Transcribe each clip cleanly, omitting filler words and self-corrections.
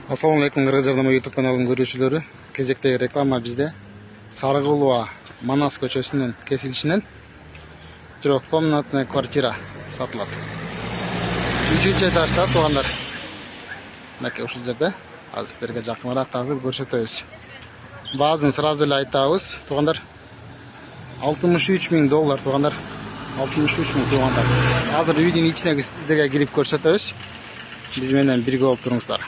Assalamu алейкум, Кыргыз жардама YouTube каналынын көрүүчүлөрү. Кезектеги реклама бизде. Сарыгулова Манас көчөсүнүн кесилишинен трехкомнатная квартира сатылат. 3-чү этажда туугандар. Мына ушул жерде азыр сиздерге жакыныраак тартып көрсөтөбүз. Баазын сразу эле айтабыз, туугандар. $63,000 туугандар. 63 миң туугандар. Азыр үйдүн ичине сиздерге кирип көрсөтөбүз. Биз менен бирге болуп туруңуздар.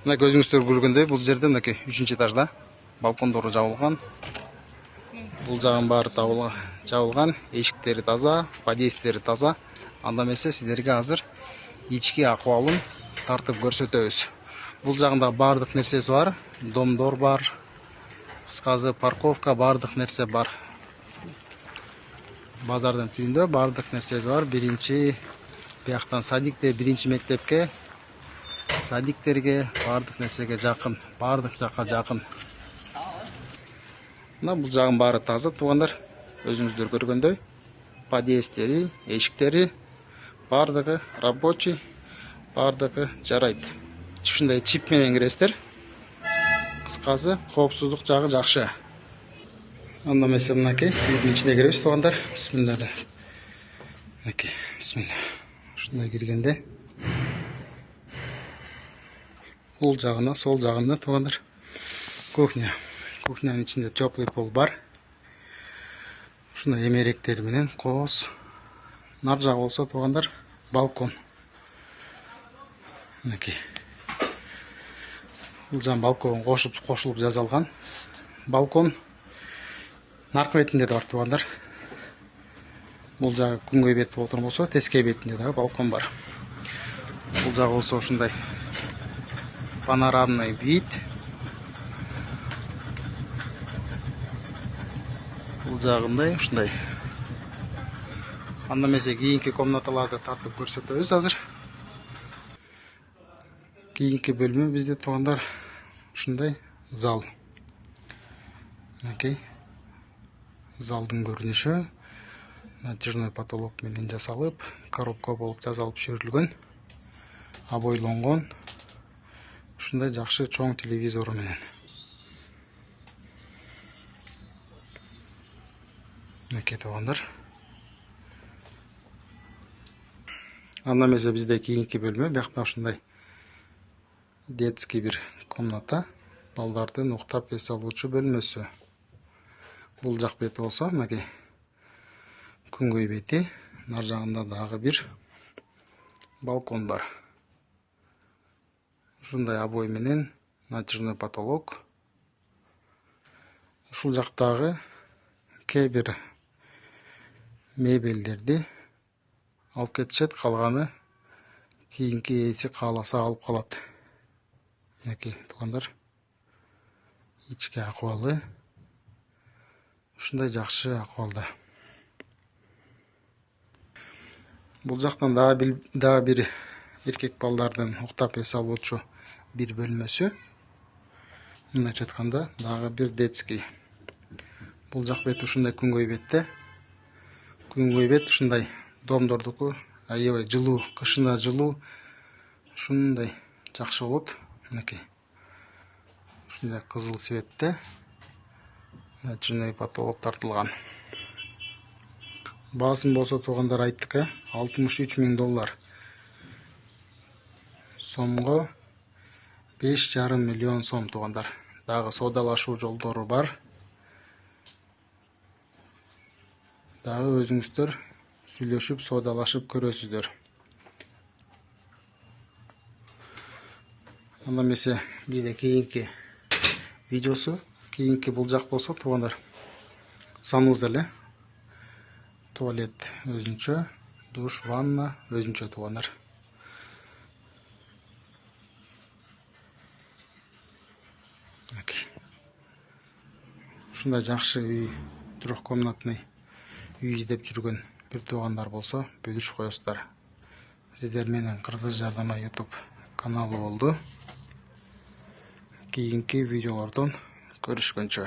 Мына көзүңүздөр көргөндөй, бул жерде мынакей 3-чү этажда балкондору жабылган. Бул жагын баары жабылган, эшиктери таза, подъезддери таза. Анда эмесе сиздерге азыр ички акыбалын тартып көрсөтөбүз. Бул жагында баардык нерсеси бар, домдор бар, кыскасы парковка, баардык нерсе бар. Базардын түбүндө баардык нерсеси бар. Биринчи бияктан садикте, биринчи мектепке, садиктерге, баардык нерсеге жакын, баардык жакка жакын. Мына бул жагын баары таза туугандар. Өзүңүздөр көргөндөй, подъезддери, эшиктери баардыгы рабочий, баардыгы жарайт. Ушундай чип менен киресиздер. Кыскасы, коопсуздук жагы жакшы. Анда эмесе мынакей, үйдүн ичине киребиз туугандар. Бисмилла. Мынакей, бисмилла. Ушундай киргенде бул жагына, сол жагында туугандар кухня. Кухнянын ичинде теплый пол бар. Ушундай эмеректер менен кооз. Нар жак болсо туугандар балкон. Мынакей. Бул жан балкон кошулуп жасалган. Балкон наркы бетинде да бар туугандар. Бул жагы күнгөй бет болуп болсо, тескей бетинде дагы балкон бар. Бул жагы болсо ушундай панорамный вид. Бул жагындай ушундай. Анда эмесе кийинки комнаталарды тартып көрсөтөбүз азыр. Кийинки бөлмө бизде туугандар ушундай зал. Мынакей залдын көрүнүшү. Натяжной потолок менен жасалып, коробка болуп жасалып түшүрүлгөн. Обойлонгон. Ушундай жакшы чоң телевизору менен. Мынакей туугандар. Анда эмесе бизде кийинки бөлмө, биякта ушундай детский бир комната, балдардын уктап эс алуучу бөлмөсү. Бул жак бети болсо, мынакей күнгөй бети, нар жагында дагы бир балкон бар. Ушундай обой менен натяжной потолок. Ушул жактагы кээ бир мебелдерди алып кетишет, калганы кийинки ээси кааласа алып калат. Мынакей туугандар, ички акыбалы ушундай жакшы акыбалда. Бул жактан дагы бир эркек балдардын уктап эс алуучу бир бөлмөсү. Мындайча айтканда дагы бир детский. Бул жак бет ушундай күнгөй бетте. Күнгөй бет ушундай домдордуку, аябай жылуу, кышына жылуу. Ушундай жакшы болот. Мынакей. Ушундай кызыл цветте. Натяжной потолок тартылган. Баасын болсо туугандар айттык, $63,000. Сомго 5,5 миллион сом туугандар. Дагы соодалашуу жолдору бар. Дагы өзүңүздөр сүйлөшүп, соодалашып көрөсүздөр. Анда эмесе бизде кийинки видеосу, кийинки бул жак болсо туугандар. Саныбыз эле. Туалет өзүнчө, душ, ванна өзүнчө туугандар. Ушундай жакшы үй, трехкомнатный үй издеп жүргөн бир туугандар болсо бөлүшүп коесуздар. Сиздер менен Кыргыз жардама YouTube каналы болду. Кийинки видеолордон көрүшкөнчө.